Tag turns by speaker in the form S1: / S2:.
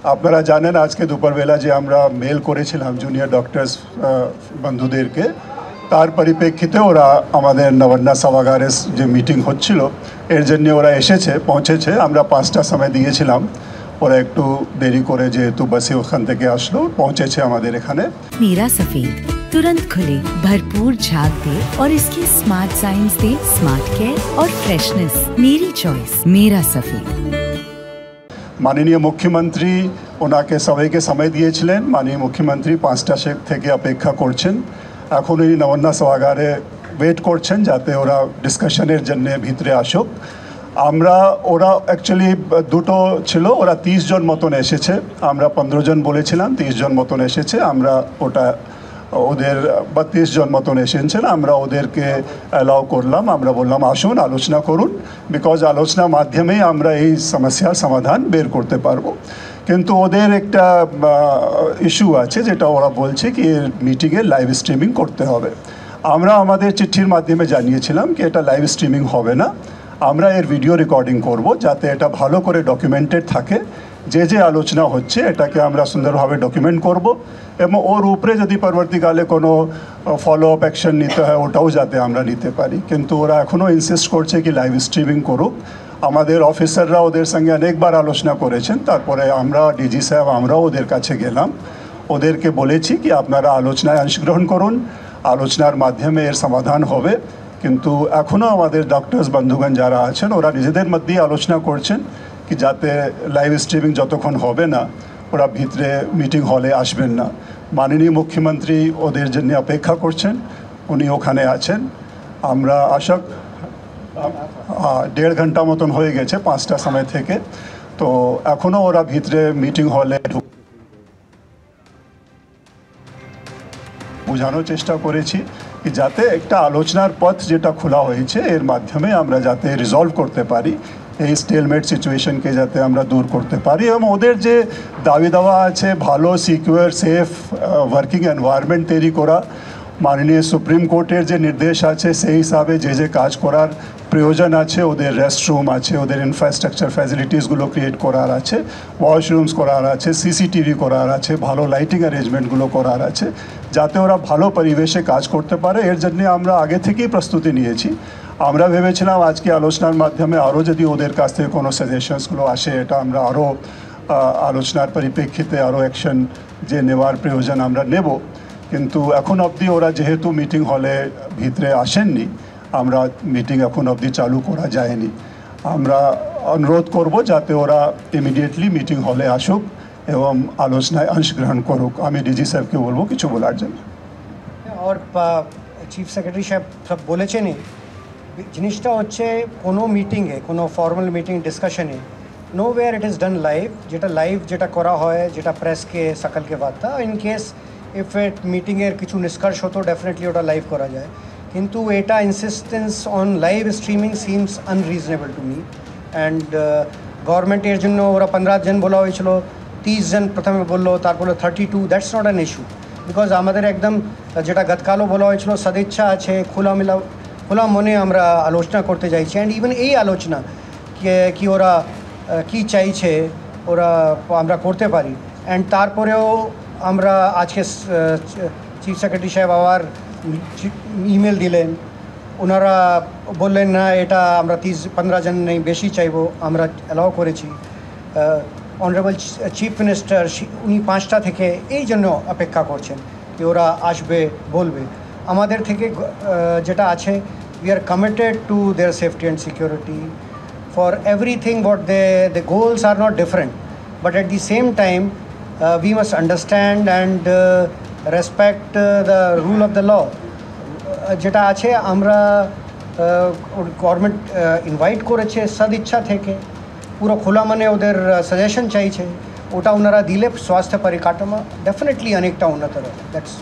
S1: আপনারা জানেন আজকে দুপুরবেলা যে আমরা মেল করেছিলাম জুনিয়র ডক্টরস বন্ধুদেরকে, তার পরিপ্রেক্ষিতে ওরা আমাদের নবান্না সভাগারের যে মিটিং হচ্ছিল এর জন্য ওরা পৌঁছেছে। আমরা 5টার সময় দিয়েছিলাম, ওরা একটু দেরি করে যেহেতু বাসে ওখান থেকে আসলো, পৌঁছেছে আমাদের এখানে।
S2: मेरा सफेद तुरंत खुले, भरपूर झाग दे और इसकी स्मार्ट साइंस दे स्मार्ट केयर और फ्रेशनेस। मेरी चॉइस मेरा सफेद।
S1: মাননীয় মুখ্যমন্ত্রী ওনাকে সবাইকে সময় দিয়েছিলেন। মাননীয় মুখ্যমন্ত্রী 5টা থেকে অপেক্ষা করছেন। এখন এই নবান্না সভাগারে ওয়েট করছেন যাতে ওরা ডিসকাশনের জন্য ভিতরে আসুক। ওরা অ্যাকচুয়ালি দুটো ছিল, ওরা 30 জন মতন এসেছে, আমরা 15 জন বলেছিলাম, 30 জন মতন এসেছে। আমরা ওদের 32 জন মতন এসেছেন, আমরা ওদেরকে অ্যালাউ করলাম। আমরা বললাম আসুন আলোচনা করুন, বিকজ আলোচনার মাধ্যমেই আমরা এই সমস্যার সমাধান বের করতে পারবো। কিন্তু ওদের একটা ইস্যু আছে, যেটা ওরা বলছে কি এর মিটিংয়ে লাইভ স্ট্রিমিং করতে হবে। আমরা আমাদের চিঠির মাধ্যমে জানিয়েছিলাম কি এটা লাইভ স্ট্রিমিং হবে না, আমরা এর ভিডিও রেকর্ডিং করব, যাতে এটা ভালো করে ডকুমেন্টেড থাকে। যে আলোচনা হচ্ছে এটাকে আমরা সুন্দরভাবে ডকুমেন্ট করব, এবং ওর উপরে যদি পরবর্তীকালে কোনো ফলো আপ অ্যাকশন নিতে হয় ওটাও যাতে আমরা নিতে পারি। কিন্তু ওরা এখনও ইনসিস্ট করছে কি লাইভ স্ট্রিমিং করুক। আমাদের অফিসাররা ওদের সঙ্গে অনেকবার আলোচনা করেছেন, তারপরে আমরা ডিজি সাহেব আমরাও ওদের কাছে গেলাম, ওদেরকে বলেছি কি আপনারা আলোচনায় অংশগ্রহণ করুন, আলোচনার মাধ্যমে এর সমাধান হবে। কিন্তু এখনও আমাদের ডক্টরস বন্ধুগণ যারা আছেন ওরা নিজেদের মধ্যেই আলোচনা করছেন কি যাতে লাইভ স্ট্রিমিং যতক্ষণ হবে না ওরা ভিতরে মিটিং হলে আসবেন না। মাননীয় মুখ্যমন্ত্রী ওদের জন্য অপেক্ষা করছেন, উনি ওখানে আছেন। আমরা আশা 1.5 ঘন্টা মতন হয়ে গেছে 5টার সময় থেকে, তো এখনও ওরা ভিতরে মিটিং হলে বোঝানোর চেষ্টা করেছি কি যাতে একটা আলোচনার পথ যেটা খোলা হয়েছে এর মাধ্যমে আমরা যাতে রিজলভ করতে পারি, এই স্টেলমেট সিচুয়েশনকে যাতে আমরা দূর করতে পারি। এবং ওদের যে দাবি দাওয়া আছে ভালো সিকিউর সেফ ওয়ার্কিং এনভায়রনমেন্ট তৈরি করা, মাননীয় সুপ্রিম কোর্টের যে নির্দেশ আছে সেই হিসাবে যে কাজ করার প্রয়োজন আছে, ওদের রেস্টরুম আছে, ওদের ইনফ্রাস্ট্রাকচার ফ্যাসিলিটিসগুলো ক্রিয়েট করার আছে, ওয়াশরুমস করার আছে, সিসিটিভি করার আছে, ভালো লাইটিং অ্যারেঞ্জমেন্টগুলো করার আছে, যাতে ওরা ভালো পরিবেশে কাজ করতে পারে। এর জন্য আমরা আগে থেকেই প্রস্তুতি নিয়েছি। আমরা ভেবেছিলাম আজকে আলোচনার মাধ্যমে আরও যদি ওদের কাছ থেকে কোনো সাজেশনসগুলো আসে, এটা আমরা আরও আলোচনার পরিপ্রেক্ষিতে আরও অ্যাকশন যে নেওয়ার প্রয়োজন আমরা নেব। কিন্তু এখন অবধি ওরা যেহেতু মিটিং হলে ভিতরে আসেননি, আমরা মিটিং এখন অবধি চালু করা যায়নি। আমরা অনুরোধ করব যাতে ওরা ইমিডিয়েটলি মিটিং হলে আসুক এবং আলোচনায় অংশগ্রহণ করুক। আমি ডিজি সাহেবকে বলবো কিছু বলার জন্য।
S3: আর চিফ সেক্রেটারি সাহেব সব বলেছেনই, জিনিসটা হচ্ছে কোনো মিটিংয়ে, কোনো ফর্মাল মিটিং ডিসকাশনে nowhere it is done live. যেটা করা হয়, যেটা প্রেসকে সকালকে বার্তা, ইন কেস ইফ এট মিটিংয়ের কিছু নিষ্কর্ষ হতো ডেফিনেটলি ওটা লাইভ করা যায়। কিন্তু এটা insistence on live streaming seems unreasonable to me. And গভর্নমেন্টের জন্য ওরা 15 জন বলা হয়েছিল, 30 জন প্রথমে বললো, তারপরে 32। That's not an issue, because আমাদের একদম যেটা গতকালও বলা হয়েছিল সদিচ্ছা আছে, খোলা মনে আমরা আলোচনা করতে চাইছি। অ্যান্ড ইভেন এই আলোচনা কি ওরা কি চাইছে ওরা আমরা করতে পারি। অ্যান্ড তারপরেও আমরা আজকে চিফ সেক্রেটারি সাহেব আবার ইমেল দিলেন, ওনারা বললেন না এটা আমরা 30-15 জন নেই বেশি চাইবো, আমরা অ্যালাউ করেছি। অনারেবল চিফ মিনিস্টার উনি 5টা থেকে এই জন্য অপেক্ষা করছেন কি ওরা আসবে বলবে। আমাদের থেকে যেটা আছে, we are committed to their safety and security for everything. What the goals are not different, but at the same time we must understand and respect the rule of the law. যেটা আছে আমরা government invite করেছে সদিচ্ছা থেকে, পুরো খোলা মানে ওদের সাজেশন চাইছে, ওটা ওনারা দিলে স্বাস্থ্য পরিকাঠামো ডেফিনেটলি অনেকটা উন্নত হবে। দ্যাটস